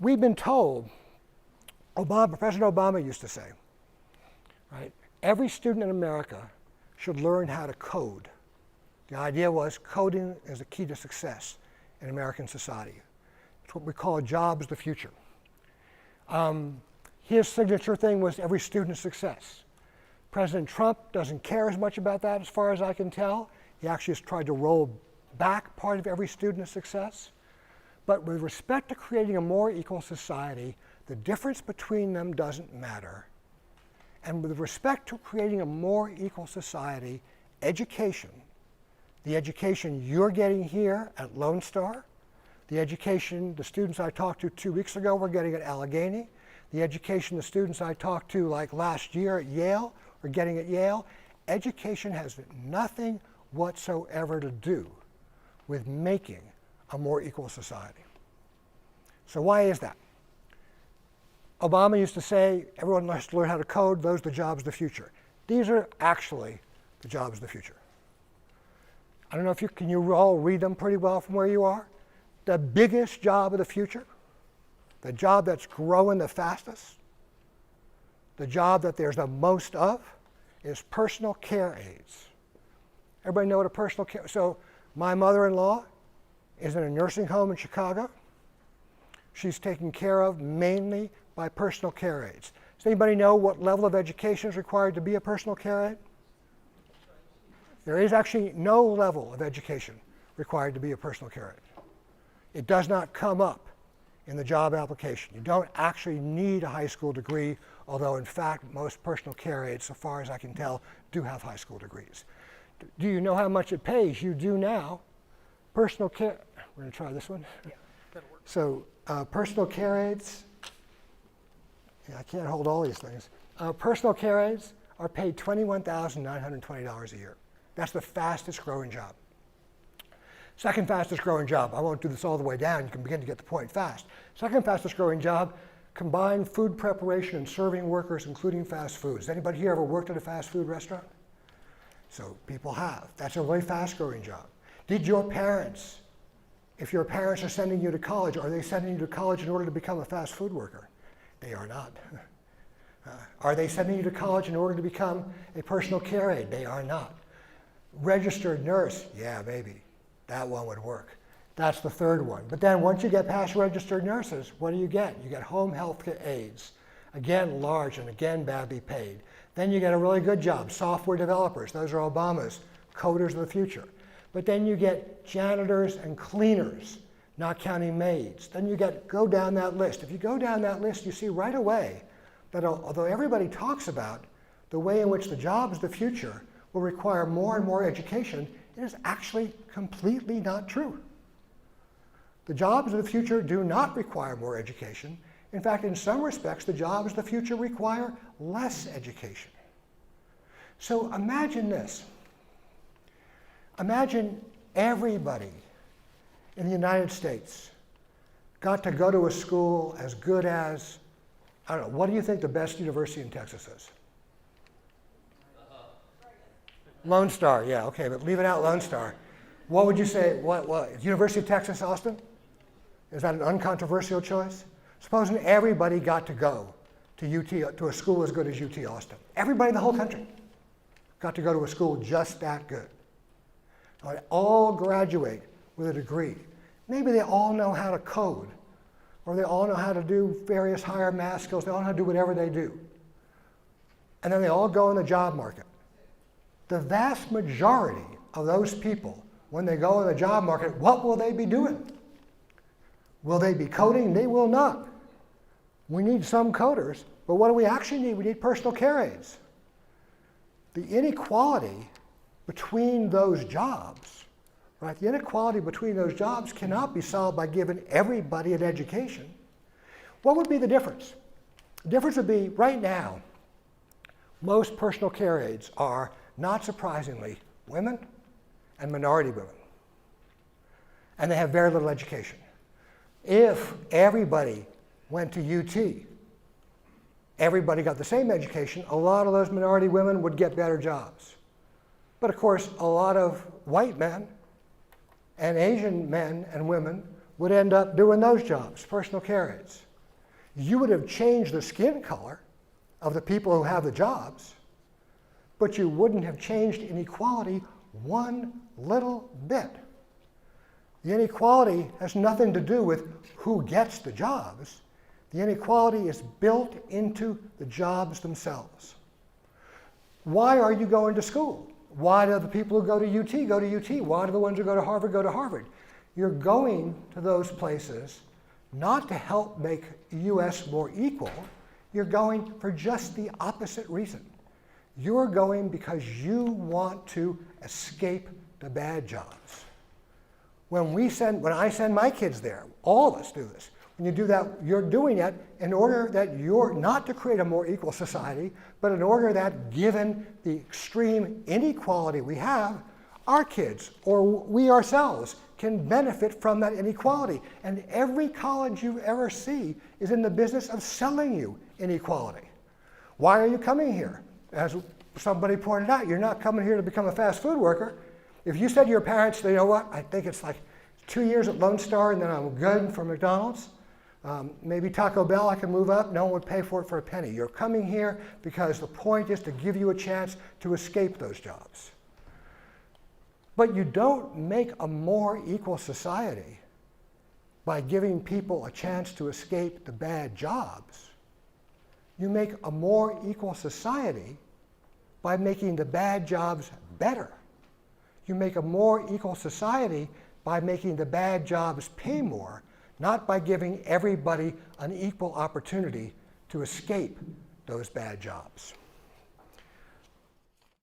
we've been told, President Obama used to say, right, every student in America should learn how to code. The idea was coding is the key to success in American society. It's what we call jobs of the future. His signature thing was every student's success. President Trump doesn't care as much about that as far as I can tell. He actually has tried to roll back part of every student's success. But with respect to creating a more equal society, the difference between them doesn't matter. And with respect to creating a more equal society, education, the education you're getting here at Lone Star, the education the students I talked to 2 weeks ago were getting at Allegheny, the education the students I talked to like last year at Yale are getting at Yale, education has nothing whatsoever to do with making a more equal society. So why is that? Obama used to say, everyone has to learn how to code, those are the jobs of the future. These are actually the jobs of the future. I don't know if can you all read them pretty well from where you are? The biggest job of the future, the job that's growing the fastest, the job that there's the most of, is personal care aides. Everybody know what a personal care, so my mother-in-law is in a nursing home in Chicago. She's taken care of mainly by personal care aides. Does anybody know what level of education is required to be a personal care aide? There is actually no level of education required to be a personal care aide. It does not come up in the job application. You don't actually need a high school degree, although in fact most personal care aides, so far as I can tell, do have high school degrees. Do you know how much it pays? You do now. Personal care, we're going to try this one. Yeah, that'll work. So personal care aides, I can't hold all these things. Personal care aides are paid $21,920 a year. That's the fastest growing job. Second fastest growing job, I won't do this all the way down, you can begin to get the point fast. Second fastest growing job, combined food preparation and serving workers, including fast foods. Anybody here ever worked at a fast food restaurant? So people have. That's a really fast growing job. Did your parents, if your parents are sending you to college, are they sending you to college in order to become a fast food worker? They are not. Are they sending you to college in order to become a personal care aide? They are not. Registered nurse, yeah, maybe. That one would work. That's the third one. But then once you get past registered nurses, what do you get? You get home health aides. Again, large and again, badly paid. Then you get a really good job, software developers. Those are Obama's coders of the future. But then you get janitors and cleaners, not counting maids. Then you go down that list. If you go down that list, you see right away that although everybody talks about the way in which the jobs of the future will require more and more education, it is actually completely not true. The jobs of the future do not require more education. In fact, in some respects, the jobs of the future require less education. So imagine this. Imagine everybody in the United States got to go to a school as good as, I don't know, what do you think the best university in Texas is? Lone Star, yeah, okay, but leave it out, Lone Star. What would you say, what, University of Texas, Austin? Is that an uncontroversial choice? Supposing everybody got to go to UT, to a school as good as UT Austin. Everybody in the whole country got to go to a school just that good. They all graduate with a degree. Maybe they all know how to code, or they all know how to do various higher math skills. They all know how to do whatever they do. And then they all go in the job market. The vast majority of those people, when they go in the job market, what will they be doing? Will they be coding? They will not. We need some coders, but what do we actually need? We need personal care aides. The inequality between those jobs, right? The inequality between those jobs cannot be solved by giving everybody an education. What would be the difference? The difference would be, right now, most personal care aides are, not surprisingly, women and minority women. And they have very little education. If everybody went to UT, everybody got the same education, a lot of those minority women would get better jobs. But of course, a lot of white men and Asian men and women would end up doing those jobs, personal care aides. You would have changed the skin color of the people who have the jobs, but you wouldn't have changed inequality one little bit. The inequality has nothing to do with who gets the jobs. The inequality is built into the jobs themselves. Why are you going to school? Why do the people who go to UT go to UT? Why do the ones who go to Harvard go to Harvard? You're going to those places not to help make the US more equal. You're going for just the opposite reason. You're going because you want to escape the bad jobs. When I send my kids there, all of us do this. When you do that, you're doing it in order that you're not to create a more equal society, but in order that given the extreme inequality we have, our kids or we ourselves can benefit from that inequality. And every college you ever see is in the business of selling you inequality. Why are you coming here? As somebody pointed out, you're not coming here to become a fast food worker. If you said to your parents, you know what, I think it's like 2 years at Lone Star and then I'm good for McDonald's, maybe Taco Bell I can move up, no one would pay for it for a penny. You're coming here because the point is to give you a chance to escape those jobs. But you don't make a more equal society by giving people a chance to escape the bad jobs. You make a more equal society by making the bad jobs better. You make a more equal society by making the bad jobs pay more, not by giving everybody an equal opportunity to escape those bad jobs.